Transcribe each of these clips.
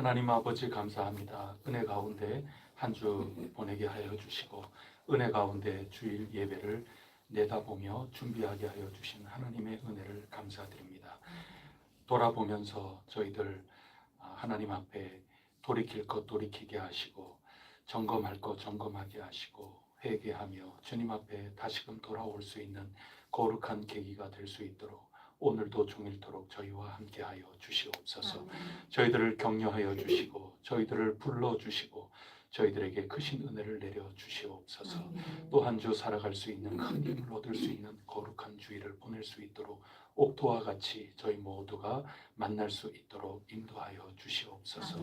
하나님 아버지 감사합니다. 은혜 가운데 한 주 보내게 하여 주시고 은혜 가운데 주일 예배를 내다보며 준비하게 하여 주신 하나님의 은혜를 감사드립니다. 돌아보면서 저희들 하나님 앞에 돌이킬 것 돌이키게 하시고 점검할 것 점검하게 하시고 회개하며 주님 앞에 다시금 돌아올 수 있는 거룩한 계기가 될 수 있도록 오늘도 종일토록 저희와 함께하여 주시옵소서. 저희들을 격려하여 주시고 저희들을 불러주시고 저희들에게 크신 은혜를 내려 주시옵소서. 또 한 주 살아갈 수 있는 큰 힘을 얻을 수 있는 거룩한 주일을 보낼 수 있도록 옥토와 같이 저희 모두가 만날 수 있도록 인도하여 주시옵소서.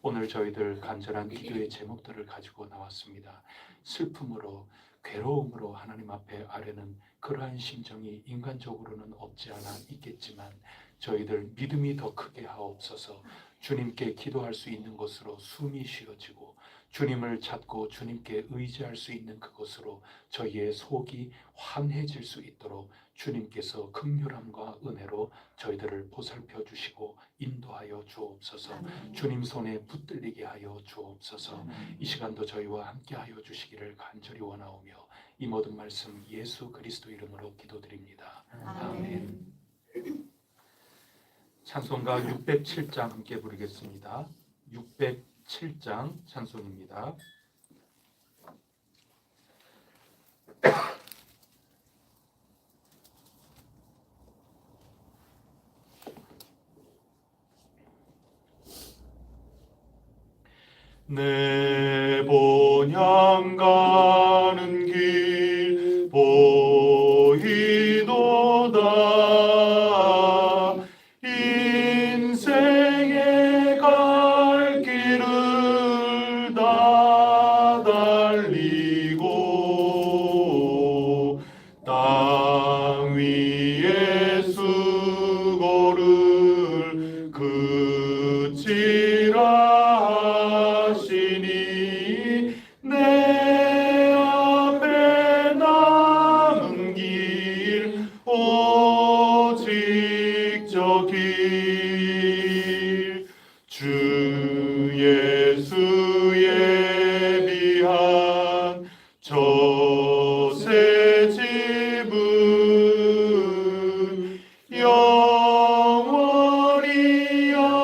오늘 저희들 간절한 기도의 제목들을 가지고 나왔습니다. 슬픔으로 괴로움으로 하나님 앞에 아뢰는 그러한 심정이 인간적으로는 없지 않아 있겠지만 저희들 믿음이 더 크게 하옵소서. 주님께 기도할 수 있는 것으로 숨이 쉬어지고 주님을 찾고 주님께 의지할 수 있는 그것으로 저희의 속이 환해질 수 있도록 주님께서 긍휼함과 은혜로 저희들을 보살펴 주시고 인도하여 주옵소서. 주님 손에 붙들리게 하여 주옵소서. 이 시간도 저희와 함께 하여 주시기를 간절히 원하오며 이 모든 말씀 예수 그리스도 이름으로 기도드립니다. 아멘. 찬송가 607장 함께 부르겠습니다. 607장 찬송입니다. 내 본향 가는 길 보이도다. 인생의 갈 길을 다 달리고 땅 위에 수고를 그치라 내 앞에 남은 길 오직 저 길 주 예수의 비한 저 새 집은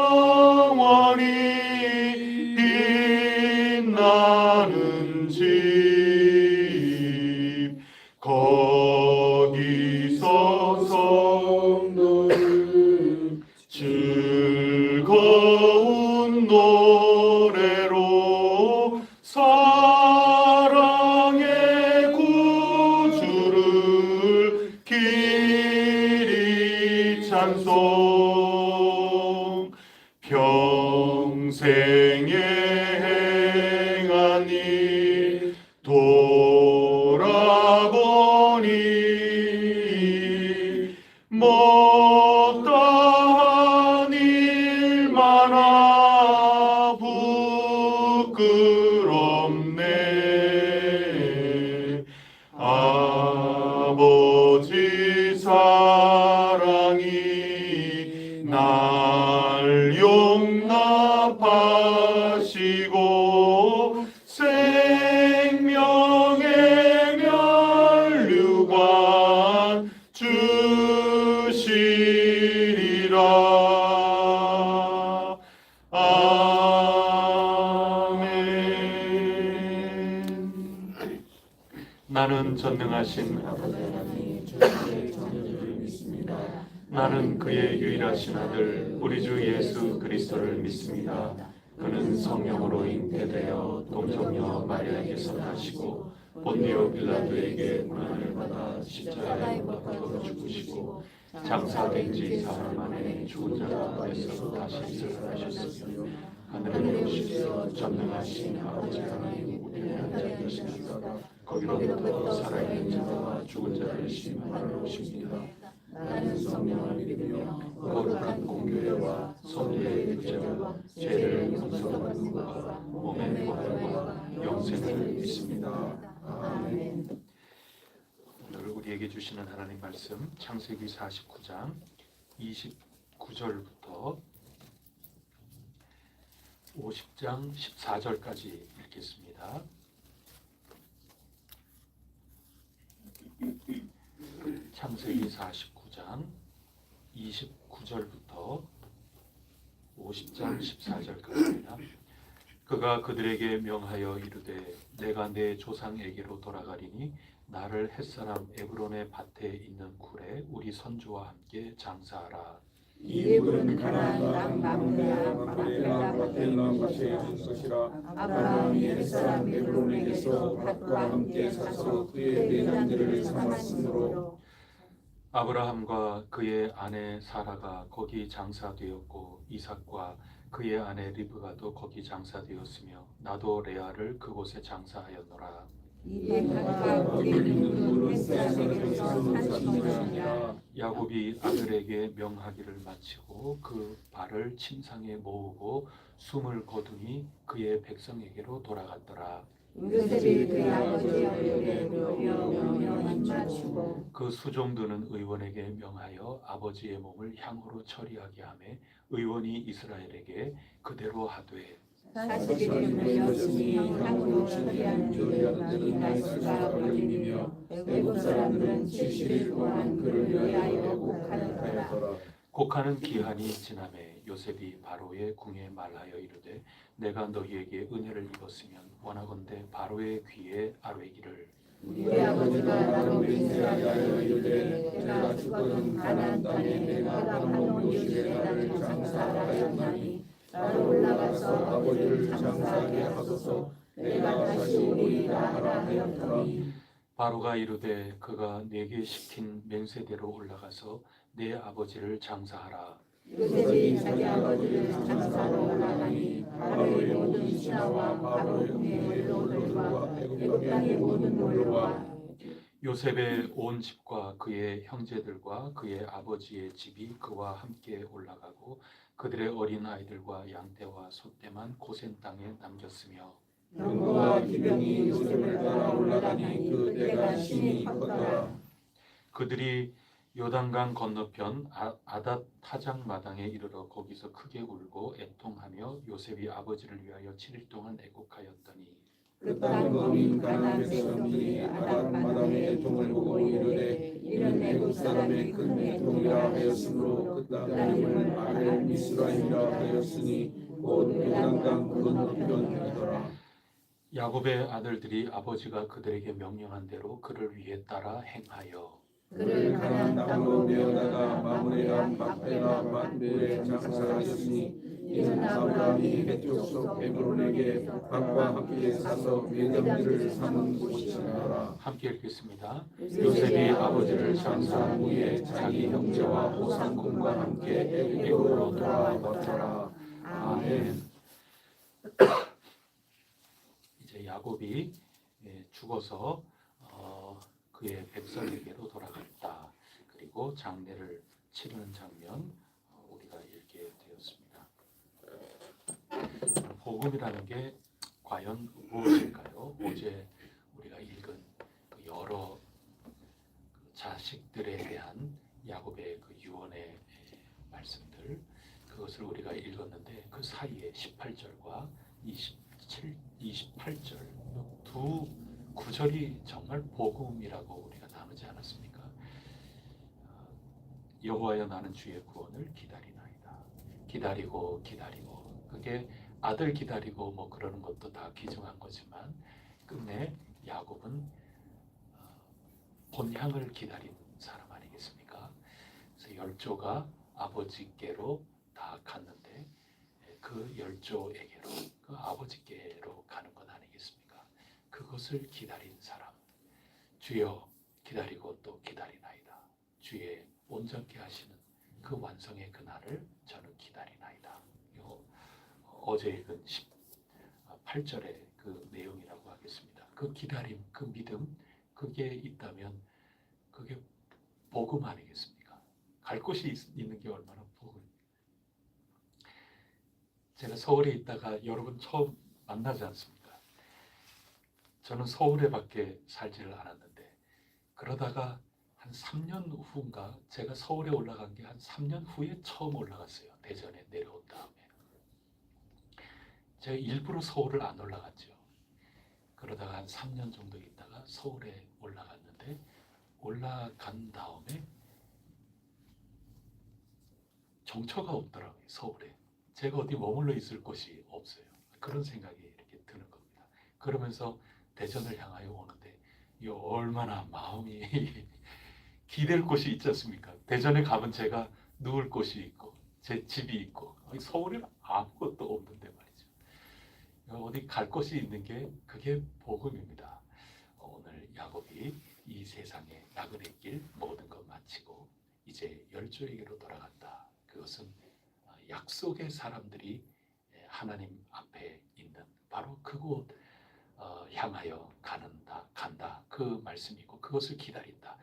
영원히 빛나는 집 거기서 성도는 즐거운 노래로 사랑의 구주를 길이 찬송 평생에 행한 일 돌아보니 못다한 일 많아 부끄럽네. 아버지 사랑이 날 용납하시고 생명의 면류관 주시리라. 아멘. 나는 전능하신 나는 그의 유일하신 아들 우리 주 예수 그리스도를 믿습니다. 그는 성령으로 잉태되어 동정녀 마리아에게서 나시고 본디오 빌라도에게 고난을 받아 십자가에 못 박혀 죽으시고 장사된 지 사흘 만에 죽은 자 가운데서 다시 살아나셨으며 하늘에 오시며 전능하신 아버지 하나님 우편에 앉아 계시니까 거기로부터 살아있는 자와 죽은 자를 심판하러 오십니다. 나는 성령을 믿으며 거룩한 공교회와 성도의 교제와 죄를 용서받는 것과 몸의 부활과 영생을 믿습니다. 아멘. 오늘 우리에게 주시는 하나님 말씀 창세기 49장 29절부터 50장 14절까지 읽겠습니다. 창세기 49장 29절부터 50장 14절까지입니다. 그가 그들에게 명하여 이르되 내가 내 조상에게로 돌아가리니 나를 햇사람 에브론의 밭에 있는 굴에 우리 선조와 함께 장사하라. 이 굴은 가나안 땅 마므레아 막벨라 벳벨라 밭에 있는 것이라. 아브라함이 옛사람 에브론에게서 밭과 함께 사서 그의 내장들을 삼았으므로 아브라함과 그의 아내 사라가 거기 장사되었고 이삭과 그의 아내 리브가도 거기 장사되었으며 나도 레아를 그곳에 장사하였노라. 이 밭과 거기 있는 굴은 햇사람에게서 산지니라. 야곱이 아들에게 명하기를 마치고 그 발을 침상에 모으고 숨을 거두니 그의 백성에게로 돌아갔더라. 요셉이 그의 아버지 얼굴에 누워 입 맞추고 그 수종드는 의원에게 명하여 아버지의 몸을 향으로 처리하게 하매 의원이 이스라엘에게 그대로 하되 40일을 물렸으니 향으로 처리하는 데는 날수가 어림이며 애국 사람들은 70일 동안 그를 위하여 곡하였더라. 곡하는 기한이 지나매 요셉이 바로의 궁에 말하여 이르되 내가 너희에게 은혜를 입었으면 원하건대 바로의 귀에 아뢰기를 우리 아버지가 나로 맹세하게 하여 이르되 내가 죽거든 가나안 땅에 내가 가나온 요셉의 나를 장사하라 하였나니 나로 올라가서 아버지를 장사하게 하소서. 내가 다시 오리이다 하라 하였더니 바로가 이르되 그가 내게 시킨 맹세대로 올라가서 내 아버지를 장사하라. 요셉이 자기 아버지를 장사하러 올라가니 바로의 모든 신하와 바로의 궁의 의원들과 애국 땅의 모든 놀로와 요셉의 온 집과 그의 형제들과 그의 아버지의 집이 그와 함께 올라가고 그들의 어린 아이들과 양떼와 소떼만 고센 땅에 남겼으며 병거와 기병이 요셉을 따라 올라가니 그 때가 심히 컸더라. 그들이 요단강 건너편 아닷 타작 마당에 이르러 거기서 크게 울고 애통하며 요셉이 아버지를 위하여 7일 동안 애곡하였더니 그 땅 거민 가나안 백성들이 아닷 마당의 애통을 보고 이르되 이는 애국 사람의 큰 애통이라 하였으므로 그 땅을 마벨 미스라임이라 하였으니 곧 요단강 건너편이더라. 야곱의 아들들이 아버지가 그들에게 명령한 대로 그를 위해 따라 행하여 그를 가나안 땅으로 메어다가 마므레아 막벨라 밭에 장사하였으니 이는 아브라함이 헷쪽 속 에브론에게 밭과 함께 사서 매장들을 삼은 곳이니라. 함께 읽겠습니다. 요셉이 아버지를 장사한 후에 자기 형제와 오상군과 함께 애굽으로 돌아왔더라. 아멘. 이제 야곱이 죽어서 그의 백성에게로 돌아갔다. 그리고 장례를 치르는 장면 우리가 읽게 되었습니다. 복음이라는 게 과연 무엇일까요? 어제 우리가 읽은 그 여러 자식들에 대한 야곱의 그 유언의 말씀들, 그것을 우리가 읽었는데 그 사이에 18절과 28절 두 구절이 정말 복음이라고 우리가 나누지 않았습니까? 여호와여 나는 주의 구원을 기다리나이다. 기다리고 그게 아들 기다리고 뭐 그러는 것도 다 귀중한 거지만 끝내 야곱은 본향을 기다린 사람 아니겠습니까? 그래서 열조가 아버지께로 다 갔는데 그 열조에게로 그 아버지께로 가는 것 아니겠습니까? 그것을 기다린 사람, 주여 기다리고 또 기다리나이다. 주의 온전케 하시는 그 완성의 그날을 저는 기다리나이다. 어제 읽은 18절의 그 내용이라고 하겠습니다. 그 기다림, 그 믿음, 그게 있다면 그게 복음 아니겠습니까? 갈 곳이 있는 게 얼마나 복음. 제가 서울에 있다가 여러분 처음 만나지 않습니까? 저는 서울에 밖에 살지를 않았는데 그러다가 한 3년 후인가 제가 서울에 올라간 게 한 3년 후에 처음 올라갔어요. 대전에 내려온 다음에 제가 일부러 서울을 안 올라갔죠. 그러다가 한 3년 정도 있다가 서울에 올라갔는데 올라간 다음에 정처가 없더라고요. 서울에. 제가 어디 머물러 있을 곳이 없어요. 그런 생각이 이렇게 드는 겁니다. 그러면서 대전을 향하여 오는데 이 얼마나 마음이 기댈 곳이 있지 않습니까? 대전에 가면 제가 누울 곳이 있고 제 집이 있고 서울에는 아무것도 없는데 말이죠. 어디 갈 곳이 있는 게 그게 복음입니다. 오늘 야곱이 이 세상에 나그네 길 모든 것 마치고 이제 열조에게로 돌아간다. 그것은 약속의 사람들이 하나님 앞에 있는 바로 그곳 향하여 간다 그 말씀이고 그것을 기다린다.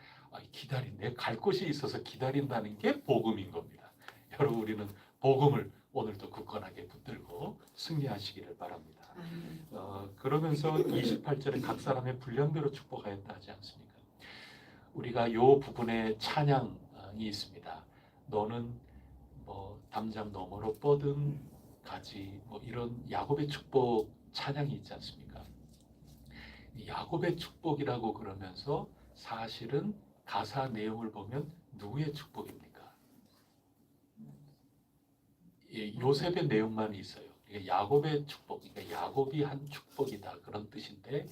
내 갈 곳이 있어서 기다린다는 게 복음인 겁니다. 여러분 우리는 복음을 오늘도 굳건하게 붙들고 승리하시기를 바랍니다. 그러면서 28절에 각 사람의 분량대로 축복하였다 하지 않습니까? 우리가 요 부분에 찬양이 있습니다. 너는 뭐 담장 너머로 뻗은 가지 뭐 이런 야곱의 축복 찬양이 있지 않습니까? 야곱의 축복이라고 그러면서 사실은 가사 내용을 보면 누구의 축복입니까? 요셉의 내용만 있어요. 야곱의 축복, 그러니까 야곱이 한 축복이다 그런 뜻인데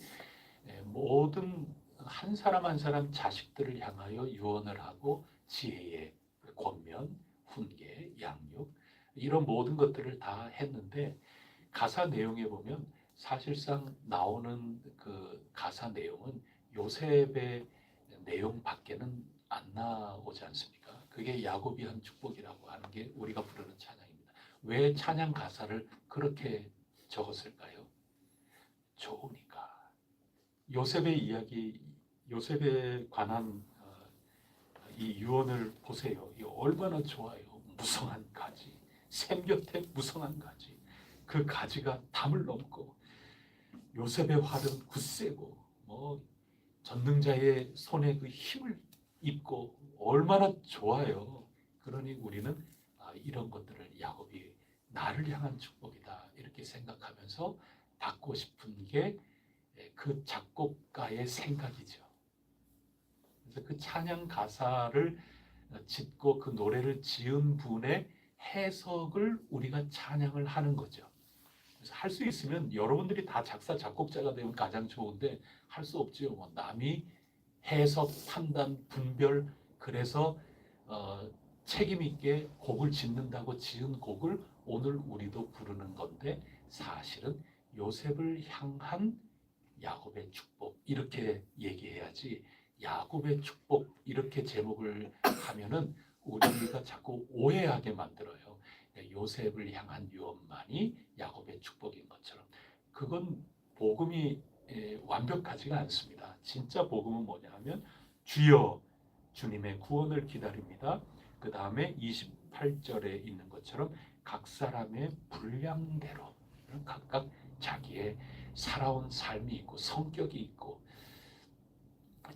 모든 한 사람 한 사람 자식들을 향하여 유언을 하고 지혜의 권면, 훈계, 양육 이런 모든 것들을 다 했는데 가사 내용에 보면 사실상 나오는 그 가사 내용은 요셉의 내용 밖에는 안 나오지 않습니까? 그게 야곱이 한 축복이라고 하는 게 우리가 부르는 찬양입니다. 왜 찬양 가사를 그렇게 적었을까요? 좋으니까. 요셉의 이야기, 요셉에 관한 이 유언을 보세요. 이 얼마나 좋아요. 무성한 가지, 샘 곁에 무성한 가지. 그 가지가 담을 넘고 요셉의 활은 굳세고 뭐 전능자의 손에 그 힘을 입고 얼마나 좋아요. 그러니 우리는 이런 것들을 야곱이 나를 향한 축복이다 이렇게 생각하면서 받고 싶은 게 그 작곡가의 생각이죠. 그래서 그 찬양 가사를 짓고 그 노래를 지은 분의 해석을 우리가 찬양을 하는 거죠. 그래서 할 수 있으면 여러분들이 다 작사 작곡자가 되면 가장 좋은데 할 수 없지요. 뭐 남이 해석, 판단, 분별 그래서 책임 있게 곡을 짓는다고 지은 곡을 오늘 우리도 부르는 건데 사실은 요셉을 향한 야곱의 축복 이렇게 얘기해야지 야곱의 축복 이렇게 제목을 하면은 우리가 자꾸 오해하게 만들어요. 요셉을 향한 유언만이 야곱의 축복인 것처럼 그건 복음이 완벽하지가 않습니다. 진짜 복음은 뭐냐 하면 주여 주님의 구원을 기다립니다. 그 다음에 28절에 있는 것처럼 각 사람의 분량대로 각각 자기의 살아온 삶이 있고 성격이 있고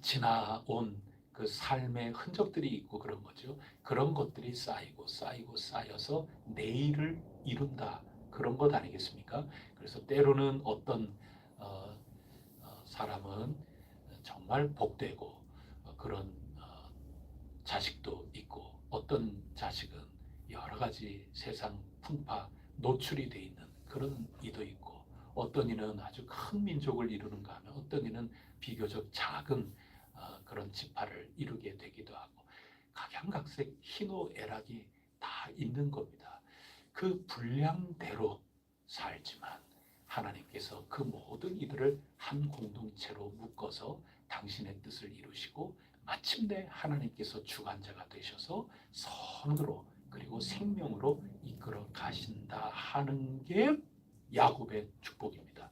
지나온 그 삶의 흔적들이 있고 그런 거죠. 그런 것들이 쌓여서 내일을 이룬다. 그런 것 아니겠습니까? 그래서 때로는 어떤 사람은 정말 복되고 그런 자식도 있고 어떤 자식은 여러 가지 세상 풍파 노출이 돼 있는 그런 이도 있고 어떤 이는 아주 큰 민족을 이루는가 하면 어떤 이는 비교적 작은 그런 지파를 이루게 되기도 하고 각양각색 희노애락이 다 있는 겁니다. 그 분량대로 살지만 하나님께서 그 모든 이들을 한 공동체로 묶어서 당신의 뜻을 이루시고 마침내 하나님께서 주관자가 되셔서 선으로 그리고 생명으로 이끌어 가신다 하는 게 야곱의 축복입니다.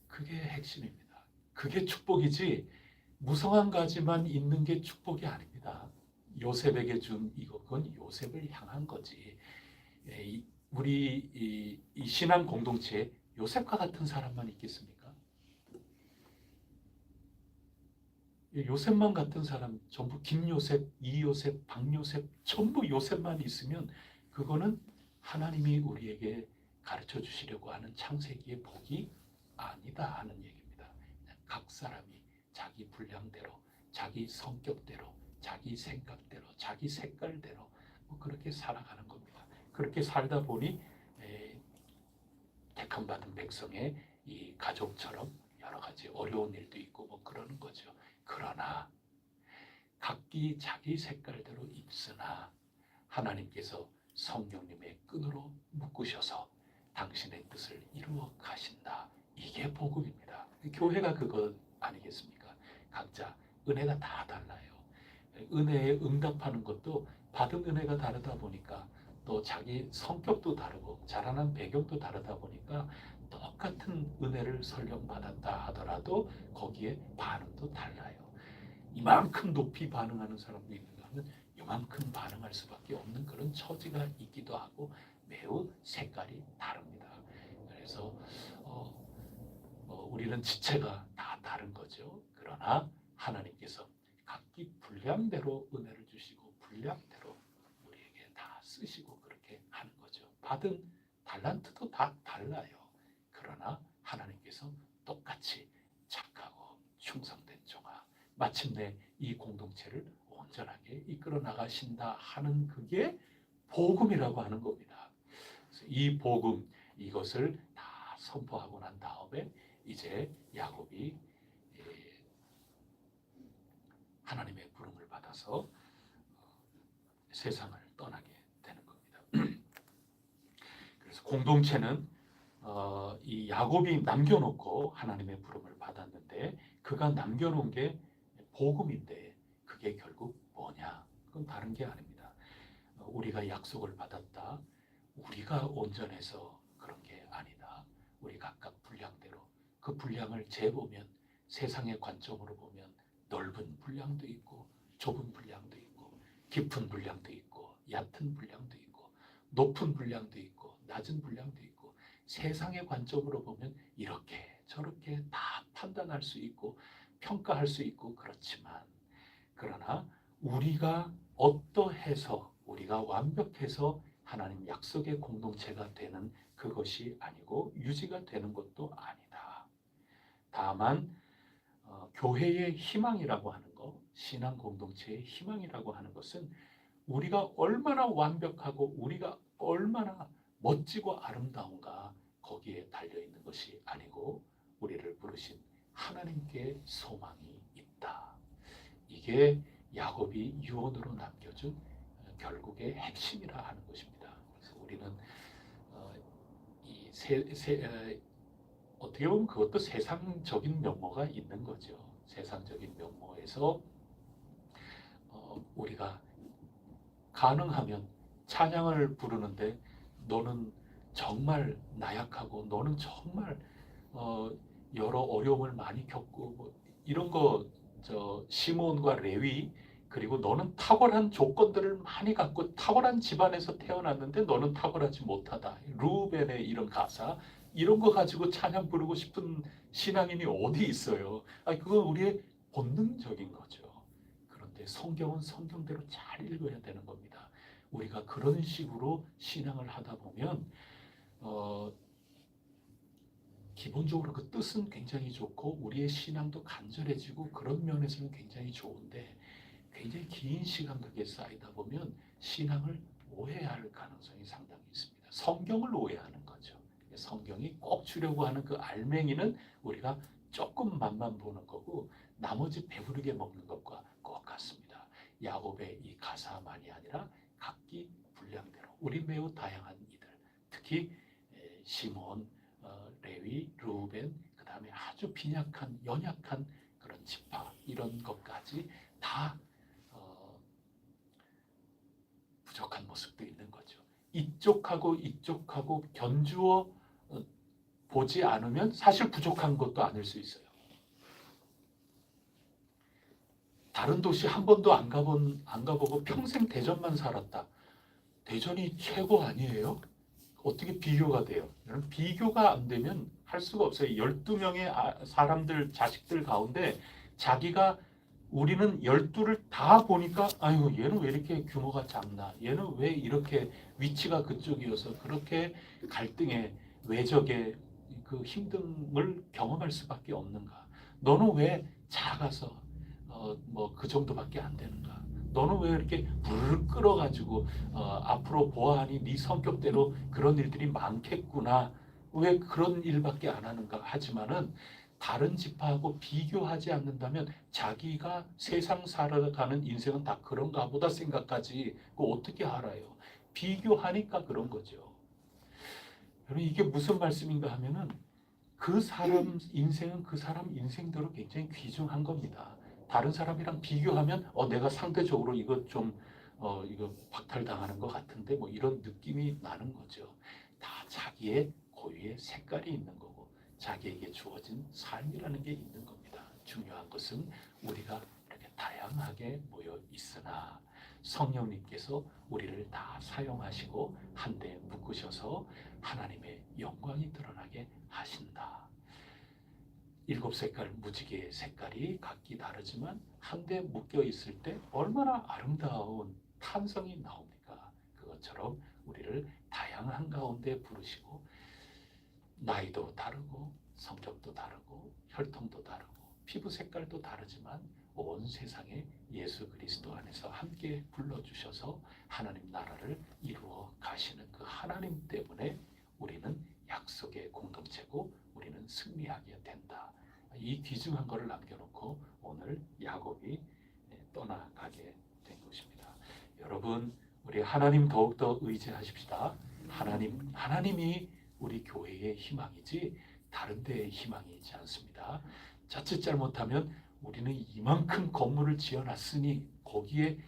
그게 핵심입니다. 그게 축복이지 무성한 가지만 있는 게 축복이 아닙니다. 요셉에게 준 이건 요셉을 향한 거지. 우리 이 신앙 공동체에 요셉과 같은 사람만 있겠습니까? 요셉만 같은 사람 전부 김요셉, 이요셉, 박요셉 전부 요셉만 있으면 그 그거는 하나님이 우리에게 가르쳐 주시려고 하는 창세기의 복이 아니다 하는 얘기입니다. 각 사람이 자기 분량대로, 자기 성격대로, 자기 생각대로, 자기 색깔대로 뭐 그렇게 살아가는 겁니다. 그렇게 살다 보니 택함받은 백성의 이 가족처럼 여러 가지 어려운 일도 있고 뭐 그러는 거죠. 그러나 각기 자기 색깔대로 있으나 하나님께서 성령님의 끈으로 묶으셔서 당신의 뜻을 이루어 가신다. 이게 복음입니다. 교회가 그거 아니겠습니까? 각자 은혜가 다 달라요. 은혜에 응답하는 것도 받은 은혜가 다르다 보니까 또 자기 성격도 다르고 자라난 배경도 다르다 보니까 똑같은 은혜를 설령 받았다 하더라도 거기에 반응도 달라요. 이만큼 높이 반응하는 사람도 있는가 하면 이만큼 반응할 수밖에 없는 그런 처지가 있기도 하고 매우 색깔이 다릅니다. 그래서 우리는 지체가 다 다른 거죠. 그러나 하나님께서 각기 분량대로 은혜를 주시고 분량대로 우리에게 다 쓰시고 그렇게 하는 거죠. 받은 달란트도 다 달라요. 그러나 하나님께서 똑같이 착하고 충성된 종아 마침내 이 공동체를 온전하게 이끌어 나가신다 하는 그게 복음이라고 하는 겁니다. 그래서 이 복음 이것을 다 선포하고 난 다음에 이제 야곱이 하나님의 부름을 받아서 세상을 떠나게 되는 겁니다. 그래서 공동체는 이 야곱이 남겨놓고 하나님의 부름을 받았는데 그가 남겨놓은 게 복음인데 그게 결국 뭐냐? 그건 다른 게 아닙니다. 우리가 약속을 받았다. 우리가 온전해서 그런 게 아니다. 우리 각각 분량대로 그 분량을 재보면 세상의 관점으로 보면 넓은 분량도 있고 좁은 분량도 있고 깊은 분량도 있고 얕은 분량도 있고 높은 분량도 있고 낮은 분량도 있고 세상의 관점으로 보면 이렇게 저렇게 다 판단할 수 있고 평가할 수 있고 그렇지만 그러나 우리가 어떠해서 우리가 완벽해서 하나님 약속의 공동체가 되는 그것이 아니고 유지가 되는 것도 아니다. 다만 교회의 희망이라고 하는 것, 신앙 공동체의 희망이라고 하는 것은 우리가 얼마나 완벽하고 우리가 얼마나 멋지고 아름다운가 거기에 달려있는 것이 아니고 우리를 부르신 하나님께 소망이 있다. 이게 야곱이 유언으로 남겨준 결국의 핵심이라 하는 것입니다. 그래서 우리는 어떻게 보면 그것도 세상적인 면모가 있는 거죠. 세상적인 면모에서 우리가 가능하면 찬양을 부르는데 너는 정말 나약하고 너는 정말 여러 어려움을 많이 겪고 뭐 이런 거 시몬과 레위 그리고 너는 탁월한 조건들을 많이 갖고 탁월한 집안에서 태어났는데 너는 탁월하지 못하다. 루벤의 이런 가사 이런 거 가지고 찬양 부르고 싶은 신앙인이 어디 있어요? 그건 우리의 본능적인 거죠. 그런데 성경은 성경대로 잘 읽어야 되는 겁니다. 우리가 그런 식으로 신앙을 하다 보면 기본적으로 그 뜻은 굉장히 좋고 우리의 신앙도 간절해지고 그런 면에서는 굉장히 좋은데 굉장히 긴 시간 그게 쌓이다 보면 신앙을 오해할 가능성이 상당히 있습니다. 성경을 오해하는 거죠. 성경이 꼭 주려고 하는 그 알맹이는 우리가 조금 맛만 보는 거고 나머지 배부르게 먹는 것과 똑같습니다. 야곱의 이 가사만이 아니라 각기 분량대로 우리 매우 다양한 이들 특히 시몬, 레위, 루벤 그 다음에 아주 빈약한 연약한 그런 지파 이런 것까지 다 부족한 모습도 있는 거죠. 이쪽하고 이쪽하고 견주어 보지 않으면 사실 부족한 것도 아닐 수 있어요. 다른 도시 한 번도 안 가보고 평생 대전만 살았다. 대전이 최고 아니에요? 어떻게 비교가 돼요? 비교가 안 되면 할 수가 없어요. 12명의 사람들, 자식들 가운데 자기가 우리는 12를 다 보니까 아유 얘는 왜 이렇게 규모가 작나, 얘는 왜 이렇게 위치가 그쪽이어서 그렇게 갈등의 외적의 그 힘듦을 경험할 수밖에 없는가, 너는 왜 작아서 뭐 그 정도밖에 안 되는가, 너는 왜 이렇게 불을 끌어가지고 앞으로 보아하니 네 성격대로 그런 일들이 많겠구나, 왜 그런 일밖에 안 하는가. 하지만은 다른 지파하고 비교하지 않는다면 자기가 세상 살아가는 인생은 다 그런가 보다 생각하지 그거 어떻게 알아요. 비교하니까 그런 거죠. 여러분 이게 무슨 말씀인가 하면은 그 사람 인생은 그 사람 인생대로 굉장히 귀중한 겁니다. 다른 사람이랑 비교하면 내가 상대적으로 이거 좀 이거 박탈당하는 것 같은데 뭐 이런 느낌이 나는 거죠. 다 자기의 고유의 색깔이 있는 거고 자기에게 주어진 삶이라는 게 있는 겁니다. 중요한 것은 우리가 이렇게 다양하게 모여 있으나 성령님께서 우리를 다 사용하시고 한데 묶으셔서 하나님의 영광이 드러나게 하신다. 7색깔 무지개의 색깔이 각기 다르지만 한데 묶여 있을 때 얼마나 아름다운 탄성이 나옵니까? 그것처럼 우리를 다양한 가운데 부르시고 나이도 다르고 성격도 다르고 혈통도 다르고 피부 색깔도 다르지만 온 세상에 예수 그리스도 안에서 함께 불러주셔서 하나님 나라를 이루어 가시는 그 하나님 때문에 우리는 약속의 공동체고 우리는 승리하게 된다. 이 귀중한 것을 남겨놓고 오늘 야곱이 떠나가게 된 것입니다. 여러분 우리 하나님 더욱더 의지하십시다. 하나님이 우리 교회의 희망이지 다른 데의 희망이 있지 않습니다. 자칫 잘못하면 우리는 이만큼 건물을 지어놨으니 거기에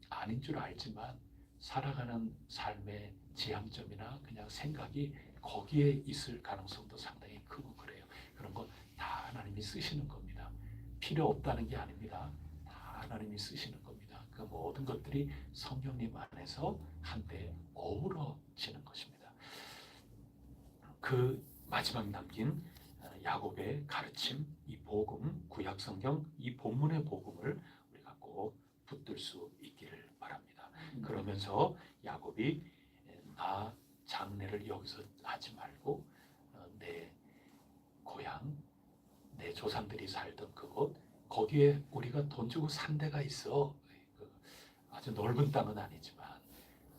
아닌 줄 알지만 살아가는 삶의 지향점이나 그냥 생각이 거기에 있을 가능성도 상당히 크고 그래요. 그런 거 다 하나님이 쓰시는 겁니다. 필요 없다는 게 아닙니다. 다 하나님이 쓰시는 겁니다. 그 모든 것들이 성령님 안에서 한데 어우러지는 것입니다. 그 마지막 남긴 야곱의 가르침, 이 복음, 구약성경 이 본문의 복음을 우리가 꼭 붙들 수 있기를 바랍니다. 그러면서 야곱이 나 장례를 여기서 하지 말고 내 고향, 내 조상들이 살던 그곳, 거기에 우리가 돈 주고 산 데가 있어. 아주 넓은 땅은 아니지만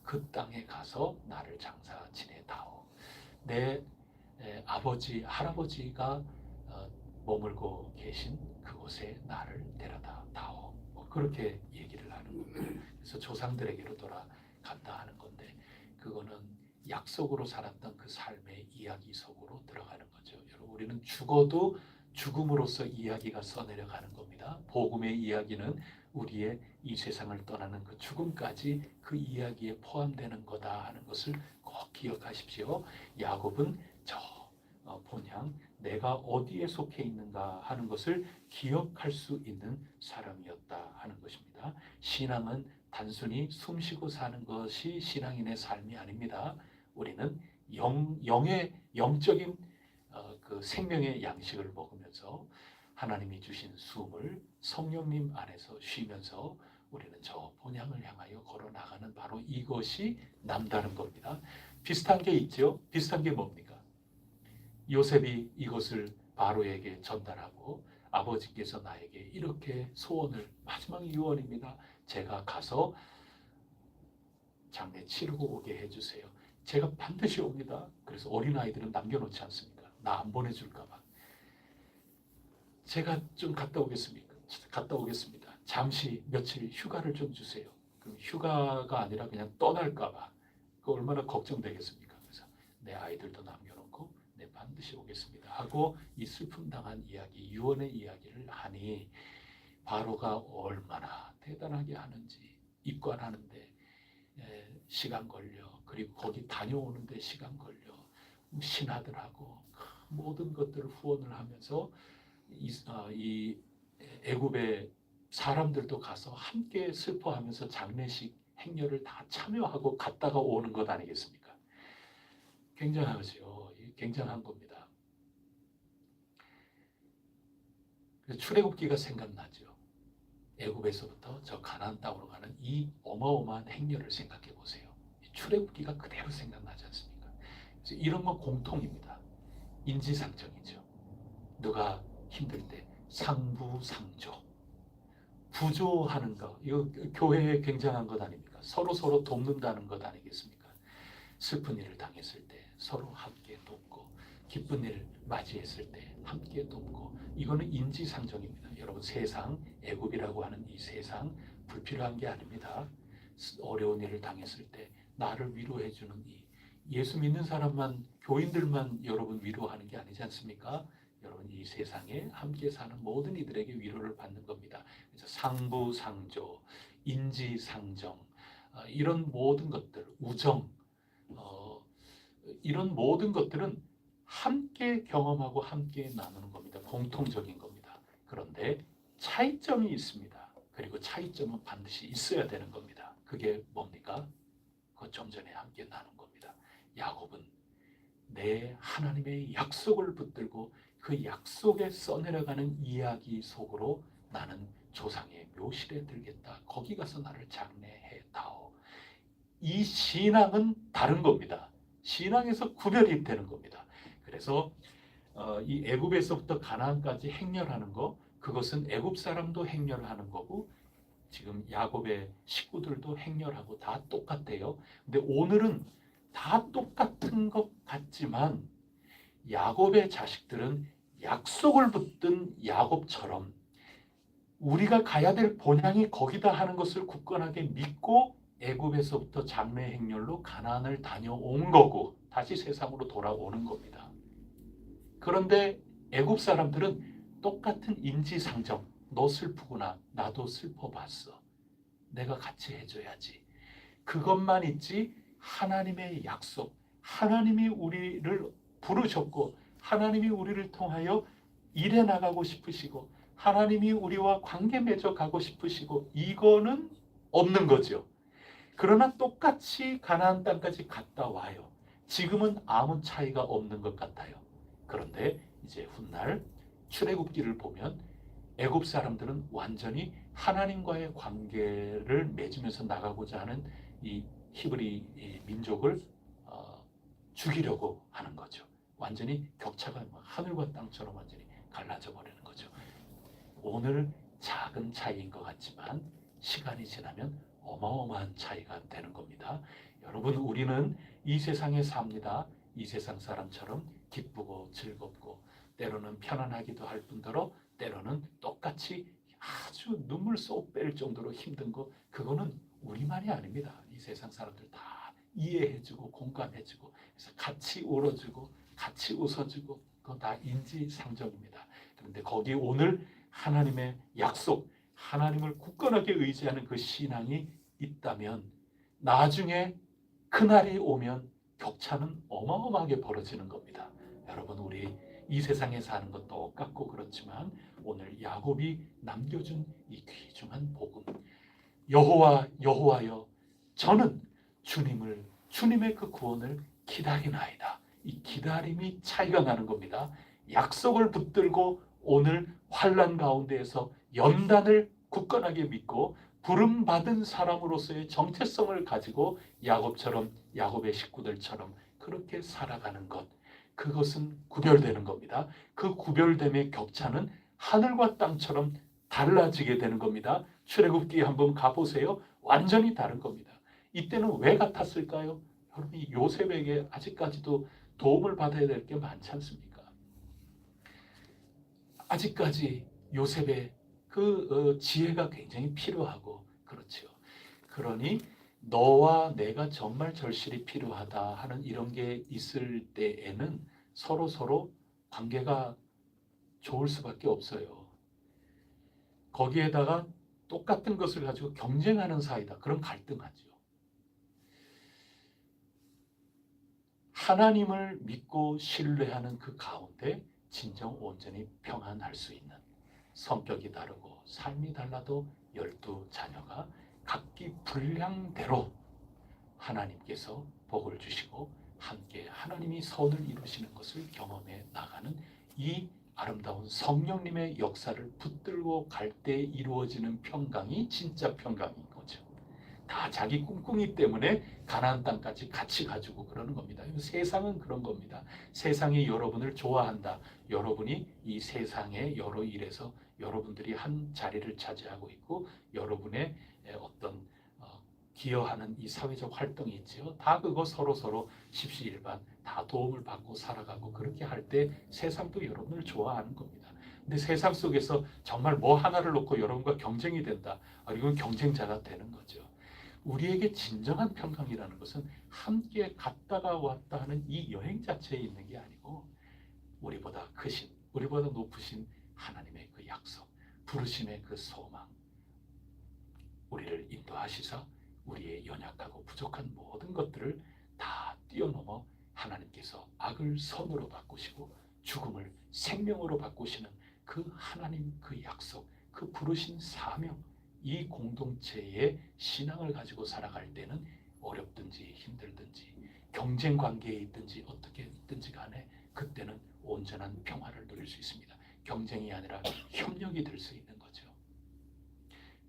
그 땅에 가서 나를 장사 지내다오. 내 아버지, 할아버지가 머물고 계신 그곳에 나를 데려다 다오. 뭐 그렇게 얘기를 하는 거예요. 그래서 조상들에게로 돌아간다 하는 건데 그거는 약속으로 살았던 그 삶의 이야기 속으로 들어가는 거죠. 여러분 우리는 죽어도 죽음으로써 이야기가 써내려가는 겁니다. 복음의 이야기는 우리의 이 세상을 떠나는 그 죽음까지 그 이야기에 포함되는 거다 하는 것을 꼭 기억하십시오. 야곱은 저 본향 내가 어디에 속해 있는가 하는 것을 기억할 수 있는 사람이었다 하는 것입니다. 신앙은 단순히 숨쉬고 사는 것이 신앙인의 삶이 아닙니다. 우리는 영적인 그 생명의 양식을 먹으면서 하나님이 주신 숨을 성령님 안에서 쉬면서 우리는 저 본향을 향하여 걸어 나가는 바로 이것이 남다른 겁니다. 비슷한 게 있죠. 비슷한 게 뭡니까? 요셉이 이것을 바로에게 전달하고 아버지께서 나에게 이렇게 소원을, 마지막 유언입니다. 제가 가서 장례 치르고 오게 해주세요. 제가 반드시 옵니다. 그래서 어린아이들은 남겨놓지 않습니까? 나 안 보내줄까 봐. 제가 좀 갔다 오겠습니다. 잠시 며칠 휴가를 좀 주세요. 그 휴가가 아니라 그냥 떠날까 봐. 그 얼마나 걱정되겠습니까? 그래서 내 아이들도 남겨놓고 내 반드시 오겠습니다 하고 이 슬픔 당한 이야기, 유언의 이야기를 하니 바로가 얼마나 대단하게 하는지, 입관하는데 시간 걸려, 그리고 거기 다녀오는데 시간 걸려, 신하들하고 모든 것들을 후원을 하면서 이 애굽의 사람들도 가서 함께 슬퍼하면서 장례식 행렬을 다 참여하고 갔다가 오는 것 아니겠습니까? 굉장하죠. 굉장한 겁니다. 그래서 출애굽기가 생각나죠. 애굽에서부터 저 가나안 땅으로 가는 이 어마어마한 행렬을 생각해 보세요. 출애굽기가 그대로 생각나지 않습니까? 그래서 이런 건 공통입니다. 인지상정이죠. 누가 힘들 때 상부상조, 부조하는 거, 이거 교회에 굉장한 것 아닙니까? 서로 돕는다는 것 아니겠습니까? 슬픈 일을 당했을 때 서로 함께 돕고, 기쁜 일을 맞이했을 때 함께 돕고, 이거는 인지상정입니다. 여러분, 세상, 애굽이라고 하는 이 세상 불필요한 게 아닙니다. 어려운 일을 당했을 때 나를 위로해주는 이 예수 믿는 사람만, 교인들만 여러분 위로하는 게 아니지 않습니까? 여러분, 이 세상에 함께 사는 모든 이들에게 위로를 받는 겁니다. 그래서 상부상조, 인지상정, 이런 모든 것들, 우정, 이런 모든 것들은 함께 경험하고 함께 나누는 겁니다. 공통적인 겁니다. 그런데 차이점이 있습니다. 그리고 차이점은 반드시 있어야 되는 겁니다. 그게 뭡니까? 그거 좀 전에 함께 나눈 겁니다. 야곱은 내 하나님의 약속을 붙들고 그 약속에 써내려가는 이야기 속으로 나는 조상의 묘실에 들겠다. 거기 가서 나를 장례해 다오. 이 신앙은 다른 겁니다. 신앙에서 구별이 되는 겁니다. 그래서 이 애굽에서부터 가나안까지 행렬하는 거, 그것은 애굽 사람도 행렬하는 거고 지금 야곱의 식구들도 행렬하고 다 똑같대요. 근데 오늘은 다 똑같은 것 같지만 야곱의 자식들은 약속을 붙든 야곱처럼 우리가 가야 될 본향이 거기다 하는 것을 굳건하게 믿고 애굽에서부터 장래 행렬로 가나안을 다녀온 거고 다시 세상으로 돌아오는 겁니다. 그런데 애굽 사람들은 똑같은 인지상정, 너 슬프구나, 나도 슬퍼봤어, 내가 같이 해줘야지, 그것만 있지 하나님의 약속, 하나님이 우리를 부르셨고 하나님이 우리를 통하여 일해 나가고 싶으시고 하나님이 우리와 관계 맺어 가고 싶으시고 이거는 없는 거죠. 그러나 똑같이 가나안 땅까지 갔다 와요. 지금은 아무 차이가 없는 것 같아요. 그런데 이제 훗날 출애굽기를 보면 애굽 사람들은 완전히 하나님과의 관계를 맺으면서 나가고자 하는 이 히브리 민족을 죽이려고 하는 거죠. 완전히 격차가 하늘과 땅처럼 완전히 갈라져 버리는 거죠. 오늘 작은 차이인 것 같지만 시간이 지나면 어마어마한 차이가 되는 겁니다. 여러분, 우리는 이 세상에 삽니다. 이 세상 사람처럼 기쁘고 즐겁고 때로는 편안하기도 할 뿐더러 때로는 똑같이 아주 눈물 쏙 뺄 정도로 힘든 거, 그거는 우리만이 아닙니다. 이 세상 사람들 다 이해해주고 공감해주고 그래서 같이 울어주고 같이 웃어주고 그건 다 인지상정입니다. 그런데 거기 오늘 하나님의 약속, 하나님을 굳건하게 의지하는 그 신앙이 있다면 나중에 그날이 오면 격차는 어마어마하게 벌어지는 겁니다. 여러분, 우리 이 세상에 사는 것 똑같고 그렇지만 오늘 야곱이 남겨준 이 귀중한 복음, 여호와 여호와여 저는 주님의 그 구원을 기다리나이다. 이 기다림이 차이가 나는 겁니다. 약속을 붙들고 오늘 환난 가운데에서 연단을 굳건하게 믿고 부름받은 사람으로서의 정체성을 가지고 야곱처럼, 야곱의 식구들처럼 그렇게 살아가는 것, 그것은 구별되는 겁니다. 그 구별됨의 격차는 하늘과 땅처럼 달라지게 되는 겁니다. 출애굽기에 한번 가보세요. 완전히 다른 겁니다. 이때는 왜 같았을까요? 여러분, 요셉에게 아직까지도 도움을 받아야 될 게 많지 않습니까? 아직까지 요셉의 그 지혜가 굉장히 필요하고 그렇죠. 그러니 너와 내가 정말 절실히 필요하다 하는 이런 게 있을 때에는 서로 관계가 좋을 수밖에 없어요. 거기에다가 똑같은 것을 가지고 경쟁하는 사이다. 그런 갈등하죠. 하나님을 믿고 신뢰하는 그 가운데 진정 온전히 평안할 수 있는, 성격이 다르고 삶이 달라도 12자녀가 각기 분량대로 하나님께서 복을 주시고 함께 하나님이 선을 이루시는 것을 경험해 나가는 이 아름다운 성령님의 역사를 붙들고 갈 때 이루어지는 평강이 진짜 평강인 거죠. 다 자기 꿍꿍이 때문에 가나안 땅까지 같이 가지고 그러는 겁니다. 세상은 그런 겁니다. 세상이 여러분을 좋아한다. 여러분이 이 세상의 여러 일에서 여러분들이 한 자리를 차지하고 있고 여러분의 어떤 기여하는 이 사회적 활동이 있지요. 다 그거 서로 십시일반 다 도움을 받고 살아가고 그렇게 할 때 세상도 여러분을 좋아하는 겁니다. 근데 세상 속에서 정말 뭐 하나를 놓고 여러분과 경쟁이 된다. 이건 경쟁자가 되는 거죠. 우리에게 진정한 평강이라는 것은 함께 갔다가 왔다 하는 이 여행 자체에 있는 게 아니고 우리보다 크신, 우리보다 높으신 하나님의 그 약속, 부르심의 그 소망, 우리를 인도하시사 우리의 연약하고 부족한 모든 것들을 다 뛰어넘어 하나님께서 악을 선으로 바꾸시고 죽음을 생명으로 바꾸시는 그 하나님 그 약속, 그 부르신 사명, 이 공동체의 신앙을 가지고 살아갈 때는 어렵든지 힘들든지 경쟁 관계에 있든지 어떻게 있든지 간에 그때는 온전한 평화를 누릴 수 있습니다. 경쟁이 아니라 협력이 될 수 있는 거죠.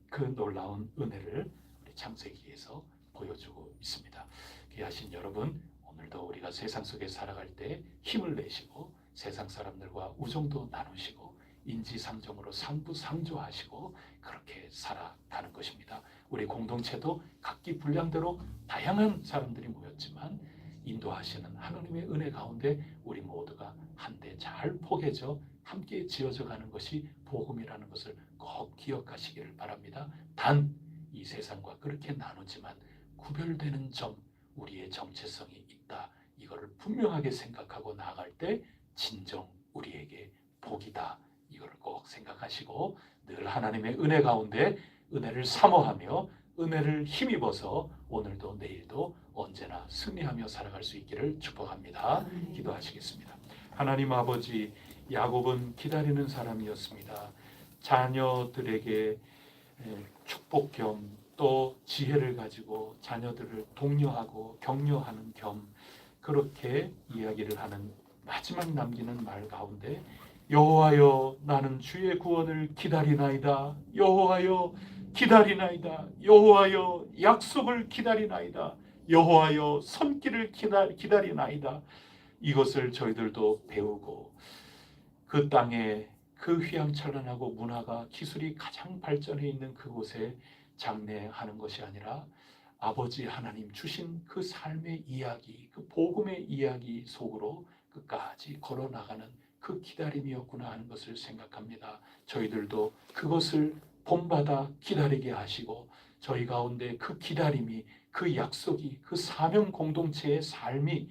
그 놀라운 은혜를 우리 창세기에서 보여주고 있습니다. 귀하신 여러분, 오늘도 우리가 세상 속에 살아갈 때 힘을 내시고 세상 사람들과 우정도 나누시고 인지상정으로 상부상조하시고 그렇게 살아가는 것입니다. 우리 공동체도 각기 분량대로 다양한 사람들이 모였지만 인도하시는 하나님의 은혜 가운데 우리 모두가 한데 잘 포개져 함께 지어져 가는 것이 복음이라는 것을 꼭 기억하시기를 바랍니다. 단 이 세상과 그렇게 나누지만 구별되는 점, 우리의 정체성이 있다. 이거를 분명하게 생각하고 나아갈 때 진정 우리에게 복이다. 이걸 꼭 생각하시고 늘 하나님의 은혜 가운데 은혜를 사모하며 은혜를 힘입어서 오늘도 내일도 언제나 승리하며 살아갈 수 있기를 축복합니다. 기도하시겠습니다. 하나님 아버지, 야곱은 기다리는 사람이었습니다. 자녀들에게 축복 겸 또 지혜를 가지고 자녀들을 독려하고 격려하는 겸 그렇게 이야기를 하는 마지막 남기는 말 가운데 여호와여 나는 주의 구원을 기다리나이다. 여호와여 기다리나이다. 여호와여 약속을 기다리나이다. 여호와여 손길을 기다리나이다. 이것을 저희들도 배우고 그 땅에 그 휘황찬란하고 문화가 기술이 가장 발전해 있는 그곳에 장래하는 것이 아니라 아버지 하나님 주신 그 삶의 이야기, 그 복음의 이야기 속으로 끝까지 걸어나가는 그 기다림이었구나 하는 것을 생각합니다. 저희들도 그것을 본받아 기다리게 하시고 저희 가운데 그 기다림이, 그 약속이, 그 사명 공동체의 삶이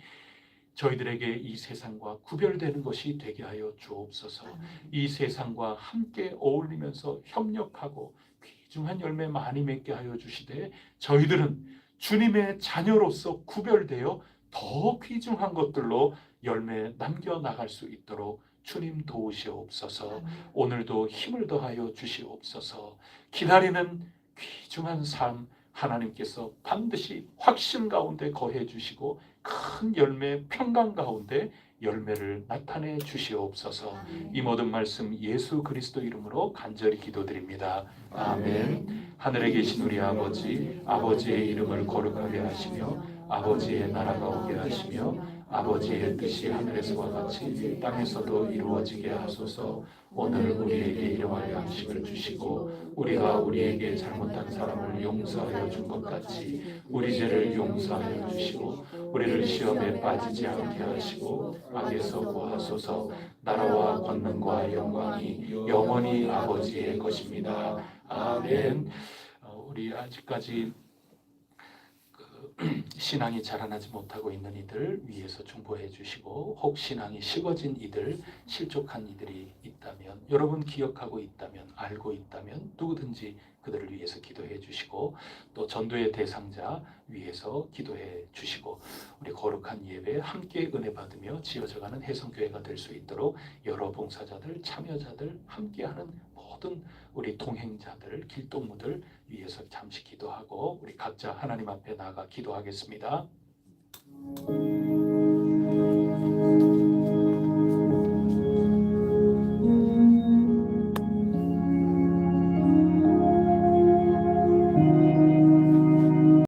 저희들에게 이 세상과 구별되는 것이 되게 하여 주옵소서. 이 세상과 함께 어울리면서 협력하고 귀중한 열매 많이 맺게 하여 주시되 저희들은 주님의 자녀로서 구별되어 더 귀중한 것들로 열매 남겨나갈 수 있도록 주님 도우시옵소서. 오늘도 힘을 더하여 주시옵소서. 기다리는 귀중한 삶 하나님께서 반드시 확신 가운데 거해 주시고 큰 열매 평강 가운데 열매를 나타내 주시옵소서. 이 모든 말씀 예수 그리스도 이름으로 간절히 기도드립니다. 아멘. 하늘에 계신 우리 아버지, 아버지의 이름을 거룩하게 하시며 아버지의 나라가 오게 하시며 아버지의 뜻이 하늘에서와 같이 땅에서도 이루어지게 하소서. 오늘 우리에게 일용할 양식을 주시고 우리가 우리에게 잘못한 사람을 용서하여 준 것 같이 우리 죄를 용서하여 주시고 우리를 시험에 빠지지 않게 하시고 악에서 구하소서. 나라와 권능과 영광이 영원히 아버지의 것입니다. 아멘. 우리 아직까지 신앙이 자라나지 못하고 있는 이들 위해서 중보해 주시고 혹 신앙이 식어진 이들, 실족한 이들이 있다면 여러분 기억하고 있다면 알고 있다면 누구든지 그들을 위해서 기도해 주시고 또 전도의 대상자 위해서 기도해 주시고 우리 거룩한 예배에 함께 은혜 받으며 지어져가는 혜성교회가 될 수 있도록 여러 봉사자들, 참여자들, 함께하는 모든 우리 동행자들, 길동무들 위해서 잠시 기도하고 우리 각자 하나님 앞에 나아가 기도하겠습니다.